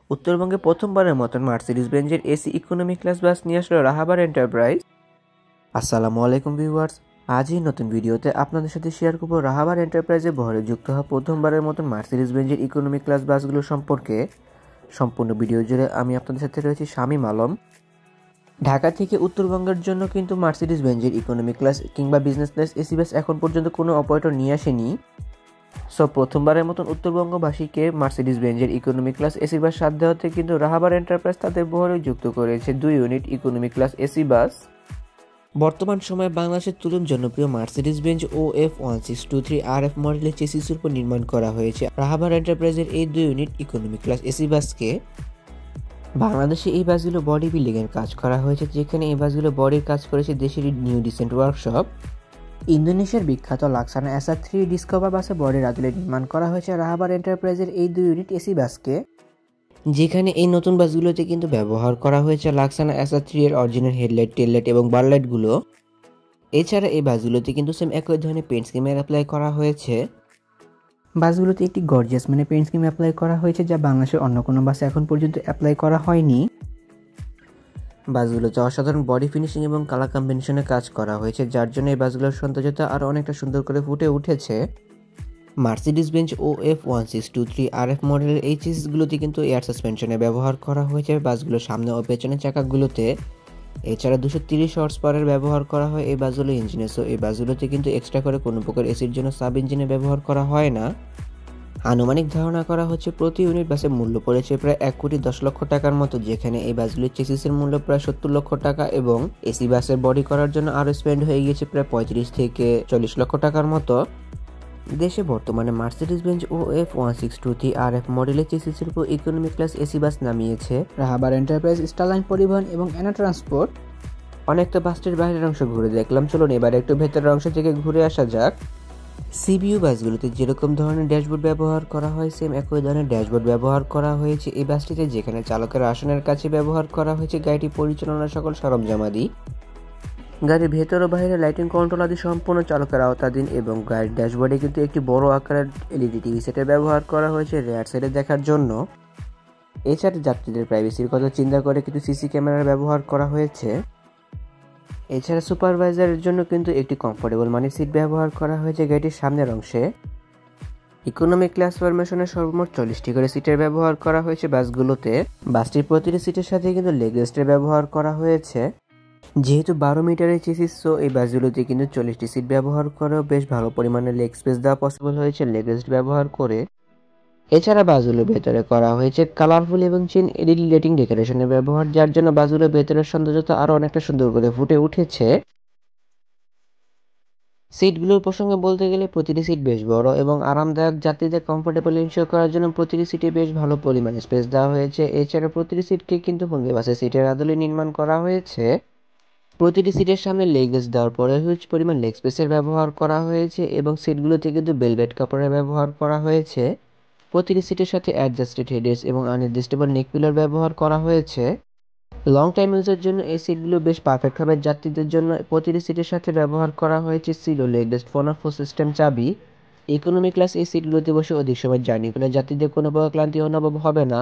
উত্তরবঙ্গে প্রথমবারের মতন মার্সিডিজ বেঞ্জের এসি ইকোনমি ক্লাস বাস নিয়ে আসলো রাহাবার এন্টারপ্রাইজ। আসসালামু আলাইকুম ভিউয়ার্স, আজই নতুন ভিডিওতে আপনাদের সাথে শেয়ার করব রাহাবার এন্টারপ্রাইজে বহরে যুক্ত হওয়া প্রথমবারের মতন মার্সিডিজ বেঞ্জের ইকোনমি ক্লাস বাসগুলো সম্পর্কে। সম্পূর্ণ ভিডিও জুড়ে আমি আপনাদের সাথে রয়েছি শামীম আলম। ঢাকা থেকে উত্তরবঙ্গের জন্য কিন্তু মার্সিডিজ বেঞ্জের ইকোনমি ক্লাস কিংবা বিজনেস ক্লাস এসি বাস এখন পর্যন্ত কোনো অপারেটর নিয়ে আসেনি। প্রথমবারের মতন উত্তরবঙ্গবাসীকে মার্সিডিজ বেঞ্জের ইকোনমি ক্লাস এসি বাস সাথ দেওয়াতে কিন্তু রাহাবার এন্টারপ্রাইজ তাদের বহরে যুক্ত করেছে 2 ইউনিট ইকোনমি ক্লাস এসি বাস। বর্তমান সময়ে বাংলাদেশের তুলন জনপ্রিয় মার্সিডিজ বেঞ্জ OF1623 RF মডেলের চেসিসের উপর নির্মাণ করা হয়েছে রাহাবার এন্টারপ্রাইজের এই 2 ইউনিট ইকোনমি ক্লাস এসি বাসকে। বাংলাদেশে এই বাসগুলো বডি বিল্ডিং এর কাজ করা হয়েছে, যেখানে এই বাসগুলো বডির কাজ করেছে দেশের নিউ ডিসেন্ট ওয়ার্কশপ। ইন্দোনেশিয়ার বিখ্যাত লাক্সানা SR3 ডিসকভার বাসে বডির আদলে নির্মাণ করা হয়েছে রাহাবার এন্টারপ্রাইজের এই 2 ইউনিট এসি বাসকে, যেখানে এই নতুন বাসগুলোতে কিন্তু ব্যবহার করা হয়েছে লাক্সানা SR3 এর অরিজিনাল হেডলাইট, টেললাইট এবং বারলাইটগুলো। এছাড়া এই বাসগুলোতে কিন্তু সেম একই ধরনের পেইন্ট স্কিমের অ্যাপ্লাই করা হয়েছে। বাসগুলোতে একটি গর্জিয়াস পেইন্ট স্কিম অ্যাপ্লাই করা হয়েছে, যা বাংলাদেশের অন্য কোনো বাসে এখন পর্যন্ত অ্যাপ্লাই করা হয়নি। বাসগুলোতে অসাধারণ বডি ফিনিশিং এবং কালার কম্বিনেশনে কাজ করা হয়েছে, যার জন্য এই বাসগুলোর সৌন্দর্যতা আরও অনেকটা সুন্দর করে ফুটে উঠেছে। মার্সিডিজ বেঞ্জ OF1623 RF মডেলের এই চেসিসগুলোতে কিন্তু এয়ার সাসপেনশনে ব্যবহার করা হয়েছে বাসগুলোর সামনে ও পেছনের চাকাগুলোতে। এছাড়া 230 হর্স পাওয়ারের ব্যবহার করা হয় এই বাসগুলো ইঞ্জিনে। এই বাসগুলোতে কিন্তু এক্সট্রা করে কোনো প্রকার এসির জন্য সাব ইঞ্জিনে ব্যবহার করা হয় না। আনুমানিক ধারণা করা হচ্ছে প্রতি ইউনিট বাসের মূল্য পড়েছে প্রায় 1,10,00,000 টাকার মতো, যেখানে এই বাসগুলির চেসিসের মূল্য প্রায় 70 লক্ষ টাকা এবং এসি বাসের বডি করার জন্য আরও স্পেন্ড হয়ে গিয়েছে প্রায় 35 থেকে 40 লক্ষ টাকার মতো। দেশে বর্তমানে মার্সিডিজ বেঞ্জ OF1623 RF মডেলের চেসিসের উপর ইকোনমি ক্লাস এসি বাস নামিয়েছে রাহাবার এন্টারপ্রাইজ, স্টারলাইন পরিবহন এবং এনা ট্রান্সপোর্ট। অনেকটা বাসটির বাইরের অংশ ঘুরে দেখলাম, চলুন এবার একটু ভেতরের অংশ থেকে ঘুরে আসা যাক। সিবিইউ বাসগুলোতে যেরকম ধরনের ড্যাশবোর্ড ব্যবহার করা হয়, সেম একই ধরনের ড্যাশবোর্ড ব্যবহার করা হয়েছে এই বাসটিতে, যেখানে চালকের আসনের কাছে ব্যবহার করা হয়েছে গাড়িটি পরিচালনার সকল সরঞ্জামাদি। গাড়ির ভেতর ও বাইরে লাইটিং কন্ট্রোল আদি সম্পূর্ণ চালকের আওতাধীন এবং গাড়ির ড্যাশবোর্ডে কিন্তু একটি বড় আকারের এলইডি টিভি সেটের ব্যবহার করা হয়েছে রেয়ার সাইডে দেখার জন্য। এছাড়া যাত্রীদের প্রাইভেসির কথা চিন্তা করে কিন্তু সিসি ক্যামেরার ব্যবহার করা হয়েছে। এছাড়া সুপারভাইজারের জন্য কিন্তু একটি কমফোর্টেবল সিট ব্যবহার করা হয়েছে গাড়িটির সামনের অংশে। ইকোনমি ক্লাস ফরমেশনের সর্বমোট 40টি করে সিটের ব্যবহার করা হয়েছে বাসগুলোতে। বাসটির প্রতিটি সিটের সাথে কিন্তু লেগ রেস্টের ব্যবহার করা হয়েছে। যেহেতু 12 মিটারের চেসিস, এই বাসগুলোতে কিন্তু 40টি সিট ব্যবহার করেও বেশ ভালো পরিমাণে লেগ স্পেস দেওয়া পসিবল হয়েছে লেগ রেস্ট ব্যবহার করে। এছাড়া বাসগুলোর ভেতরে করা হয়েছে কালারফুল এবং চেন এলইডি লাইটিং ডেকোরেশনের ব্যবহার, যার জন্য বাসগুলোর ভেতরের সৌন্দর্যতা আরও অনেকটা সুন্দর করে ফুটে উঠেছে। সিটগুলোর প্রসঙ্গে বলতে গেলে প্রতিটি সিট বেশ বড় এবং আরামদায়ক, যাত্রীদের কমফোর্টেবল ইনশিওর করার জন্য প্রতিটি সিটে বেশ ভালো পরিমাণে স্পেস দেওয়া হয়েছে। এছাড়া প্রতিটি সিটকে কিন্তু পূর্বে বাসের সিটের আদলে নির্মাণ করা হয়েছে। প্রতিটি সিটের সামনে লেগ রেস্ট দেওয়ার পরে হিউজ পরিমাণ লেগ স্পেসের ব্যবহার করা হয়েছে এবং সিটগুলোতে কিন্তু বেলভেট কাপড়ের ব্যবহার করা হয়েছে। প্রতিটি সিটের সাথে অ্যাডজাস্টেড হেডরেস্ট এবং আনএডজাস্টেবল নেক পিলার ব্যবহার করা হয়েছে। লং টাইম ইউজের জন্য এই সিটগুলো বেশ পারফেক্ট হবে যাত্রীদের জন্য। প্রতিটি সিটের সাথে ব্যবহার করা হয়েছে সিলো leg rest, phone off system চাবি। ইকোনমি ক্লাস এই সিটগুলোতে বসে অধিক সময় জার্নি করলে যাত্রীদের কোনো প্রকার ক্লান্তি অনুভব হবে না।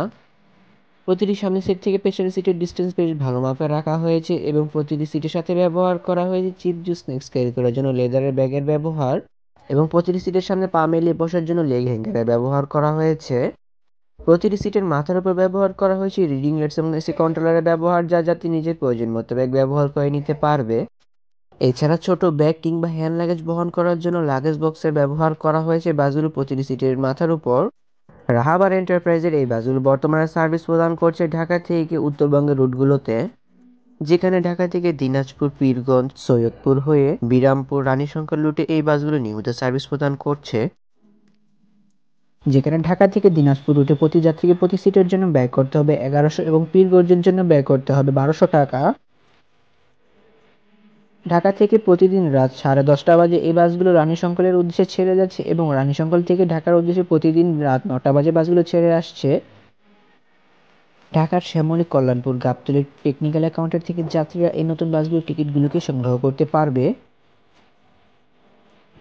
প্রতিটি সামনের সিট থেকে পেছনের সিটের ডিস্টেন্স বেশ ভালো মাপে রাখা হয়েছে এবং প্রতিটি সিটের সাথে ব্যবহার করা হয়েছে চিপ জুস স্ন্যাক্স ক্যারি করার জন্য লেদারের ব্যাগের ব্যবহার এবং প্রতিটি সিটের সামনে পা মেলিয়ে বসার জন্য লেগ হ্যাঙ্গারের ব্যবহার করা হয়েছে। প্রতিটি সিটের মাথার উপর ব্যবহার করা হয়েছে রিডিং লাইটস এবং এসি কন্ট্রোলারের ব্যবহার, যা যাত্রী নিজের প্রয়োজন মতো ব্যাগ ব্যবহার করে নিতে পারবে। এছাড়া ছোট ব্যাগ কিংবা হ্যান্ড লাগেজ বহন করার জন্য লাগেজ বক্সের ব্যবহার করা হয়েছে বাসগুলোর প্রতিটি সিটের মাথার উপর। রাহাবার এন্টারপ্রাইজের এই বাসগুলো বর্তমানে সার্ভিস প্রদান করছে ঢাকা থেকে উত্তরবঙ্গের রুটগুলোতে, যেখানে ঢাকা থেকে দিনাজপুর, পীরগঞ্জ, সৈয়দপুর হয়ে বিরামপুর, রানীশঙ্কর রুটে এই বাসগুলো নিয়মিত সার্ভিস প্রদান করছে। যেখানে ঢাকা থেকে দিনাজপুর রুটে প্রতি যাত্রীকে প্রতি সিটের জন্য ব্যয় করতে হবে 1100 এবং পীরগঞ্জের জন্য ব্যয় করতে হবে 1200 টাকা। ঢাকা থেকে প্রতিদিন রাত 10:30 বাজে এই বাসগুলো রানীশঙ্করের উদ্দেশ্যে ছেড়ে যাচ্ছে এবং রানীশঙ্কর থেকে ঢাকার উদ্দেশ্যে প্রতিদিন রাত 9টা বাজে বাসগুলো ছেড়ে আসছে। ঢাকার শ্যামলী, কল্যাণপুর, গাবতলী টেকনিক্যাল কাউন্টার থেকে যাত্রীরা এই নতুন বাসগুলোর টিকিটগুলোকে সংগ্রহ করতে পারবে।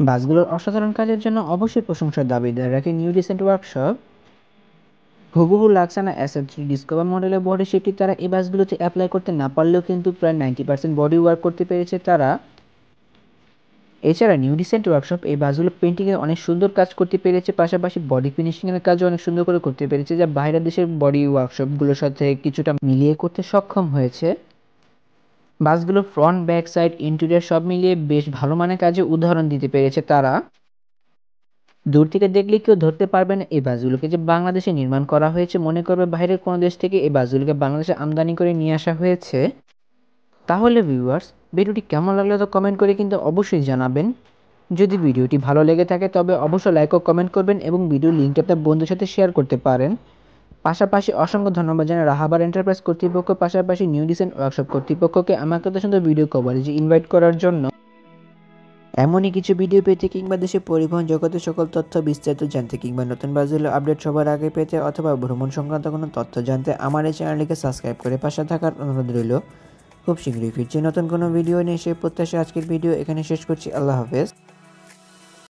বাসগুলোর অসাধারণ কাজের জন্য অবশ্যই প্রশংসার দাবিদার রাখে নিউ ডিসেন্ট ওয়ার্কশপ। হুবহু লাক্সানা SF3 ডিসকভার মডেলের বডি শেপটি তারা এই বাসগুলোতে অ্যাপ্লাই করতে না পারলেও কিন্তু প্রায় 90% বডি ওয়ার্ক করতে পেরেছে তারা। এছাড়া নিউ রিসেন্ট ওয়ার্কশপ এই বাসগুলো পেন্টিংয়ে অনেক সুন্দর কাজ করতে পেরেছে, পাশাপাশি বডি ফিনিশিংয়ের কাজও অনেক সুন্দর করে করতে পেরেছে, যা বাইরের দেশের বডি ওয়ার্কশপগুলোর সাথে কিছুটা মিলিয়ে করতে সক্ষম হয়েছে। বাসগুলোর ফ্রন্ট, ব্যাক সাইড, ইন্টেরিয়র সব মিলিয়ে বেশ ভালো মানের কাজে উদাহরণ দিতে পেরেছে তারা। দূর থেকে দেখলে কেউ ধরতে পারবে না এই বাসগুলোকে যে বাংলাদেশে নির্মাণ করা হয়েছে, মনে করবে বাইরের কোনো দেশ থেকে এই বাসগুলোকে বাংলাদেশে আমদানি করে নিয়ে আসা হয়েছে। তাহলে ভিউয়ার্স, ভিডিওটি কেমন লাগলো তো কমেন্ট করে কিন্তু অবশ্যই জানাবেন। যদি ভিডিওটি ভালো লেগে থাকে তবে অবশ্যই লাইক ও কমেন্ট করবেন এবং ভিডিওর লিঙ্কটি আপনার বন্ধুদের সাথে শেয়ার করতে পারেন। পাশাপাশি অসংখ্য ধন্যবাদ জানাই রাহাবার এন্টারপ্রাইজ কর্তৃপক্ষ, পাশাপাশি নিউ রিসেন্ট ওয়ার্কশপ কর্তৃপক্ষকে আমাকে এত সুন্দর ভিডিও কভারেজে ইনভাইট করার জন্য। এমনই কিছু ভিডিও পেতে কিংবা দেশের পরিবহন জগতের সকল তথ্য বিস্তারিত জানতে কিংবা নতুন বাসগুলো আপডেট সবার আগে পেতে অথবা ভ্রমণ সংক্রান্ত কোনো তথ্য জানতে আমার এই চ্যানেলটিকে সাবস্ক্রাইব করে পাশে থাকার অনুরোধ রইল। খুব শীঘ্রই ফিরছি নতুন কোনো ভিডিও নিয়ে, সেই প্রত্যাশা আজকের ভিডিও এখানে শেষ করছি। আল্লাহ হাফেজ।